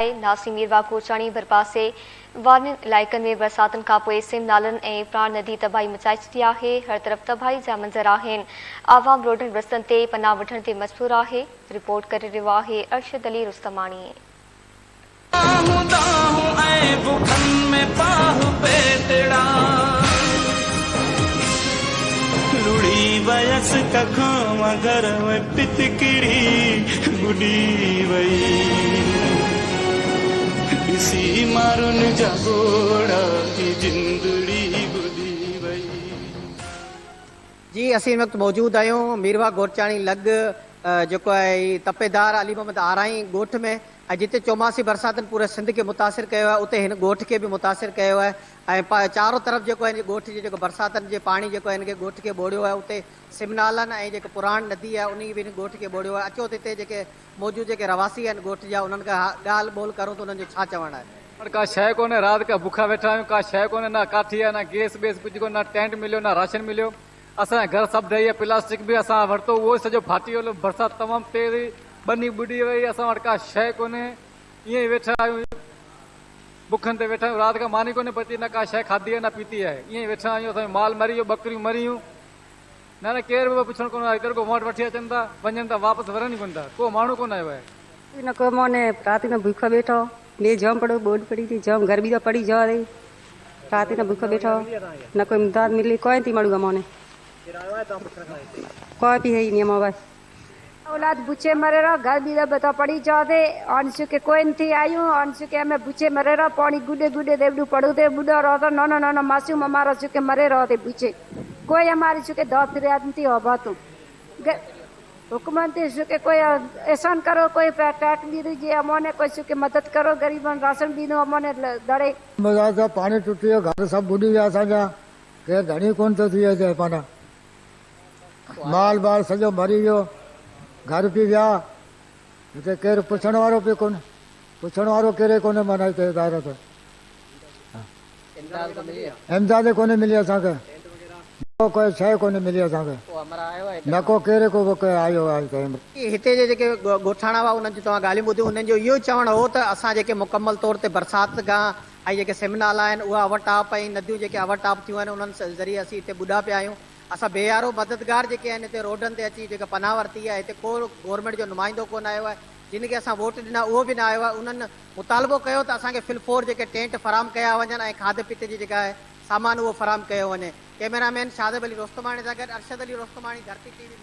नासिम मीरवा कोचाणी भरपासे वारनि इलाइक़नि में बरसातनि खां पोइ सिम नालनि ऐं प्राण नदी तबाही मचाए छॾी आहे। हर तरफ़ तबाही जा मंज़र आहिनि। आवाम रोडनि रस्तनि ते पनाह वठण ते मजबूर आहे। रिपोर्ट करे रहियो आहे अरशद अली रुस्तमानी। वयस कखों घर में पितकिड़ी बुढ़ी वई इसी मारुन जगोड़ा की जिंदड़ी बुढ़ी वई। जी असीं वक्त मौजूद आहियूं मीरवा गोरचाणी लग जेको आहे तपेदार अली मोहम्मद आराई ॻोठ में ऐं जिते चौमासी बरसातनि पूरे सिंध के मुतासिर कयो आहे उते हिन ॻोठ खे बि मुतासिर कयो आहे ऐं चारों तरफ़ जेको आहे ॻोठ जी जेको बरसातनि जे पाणी जेको आहे हिन खे ॻोठ खे ॿोड़ियो आहे। उते सिमनालन ऐं जेको पुराण नदी आहे उन बि हिन ॻोठ खे ॿोड़ियो आहे। अचो त हिते जेके मौजूदु जेके रवासी आहिनि ॻोठ जा उन्हनि खां ॻाल्हि ॿोल करूं त उन्हनि जो छा चवणु आहे। का शइ कोन्हे, राति खां बुखा वेठा आहियूं, का शइ कोन्हे, न काठी आहे, न गैस वेस कुझु कोन्हे, न टेंट मिलियो, न राशन मिलियो। असांजे घर सभु ॾही आहे, प्लास्टिक बि असां वरितो उहो सॼो फाटी वियो। बरसाति तमामु तेज़ बनी ॿुॾी वई, असां वटि का शइ कोन्हे, ईअं ई वेठा आहियूं बुखनि ते वेठा आहियूं। राति खां मानी कोन्हे पती, न का शइ खाधी आहे न पीती आहे, ईअं ई वेठा आहियूं। असांजो माल मरी वियो, ॿकरियूं मरी वियूं, न केरु बि पुछणु कोन आयो। को वोट वठी अचनि था वञनि था वापसि वरनि ई कोन था, को माण्हू कोन आयो आहे। न को मोने रात में भूखा बैठो, ने जाम पड़ो बोर्ड पड़ी थी, जाम गर्मी तो पड़ी जा रही, रात में भूखा बैठो, न कोई इमदाद मिली कोई थी मारूंगा मोने कोई भी है ही नहीं मोबाइल औलाद बुचे मरे रहा, घर भी बता पड़ी जाते अंशु के कोई नहीं आयु अंशु के हमें बुचे मरे रहा, पानी गुडे गुडे देवडू पड़ू थे बुढ़ा रहा नो नो नो नो मासूम हमारा चुके मरे रहे बुचे कोई हमारे चुके दौड़ थी हो बातों हुकूमत के कोई एहसान करो, कोई टैक्स दी दीजिए अमोने, कोई सुके मदद करो, गरीबन राशन दी दो अमोने दड़े मजा पानी टूटी वियो, घर सब बुडी विया असांजा, केर धणी कोन थो थी अचे पाना, माल बाल सॼो मरी वियो, घर पी विया, हिते केरु पुछण वारो बि कोन्हे, पुछण वारो केरु कोन्हे। माना हिते दायरो त इमदाद कोन्हे मिली असांखे, कोई शइ कोन्हे मिली असांखे, न को केरु को आयो आहे। हिते जे जेके ॻोठाणा हुआ उन्हनि जी तव्हां ॻाल्हियूं ॿुधियूं, उन्हनि जो इहो चवणु हो त असां जेके मुकमल तौर ते बरसाति खां ऐं जेके सिमनाला आहिनि उहा अवटाप ऐं नदियूं जेके अवटाप थियूं आहिनि उन्हनि ज़रिए असीं हिते ॿुॾा पिया आहियूं। असां बेयारो मददगार जेके आहिनि हिते रोडनि ते अची जेका पनाह वरिती आहे, हिते को गवर्नमेंट जो नुमाइंदो कोन आयो आहे, जिन खे असां वोट ॾिना उहो बि न आयो आहे। उन्हनि मुतालबो कयो त असांखे फिलफोर जेके टेंट फराम कया वञनि ऐं खाधे पीते जी जेका आहे सामान उहो फराम कयो वञे। कैमरामैन शादिब अली रुस्तमाणी सां गॾु अरशद अली रुस्तमाणी, धरती टीवी।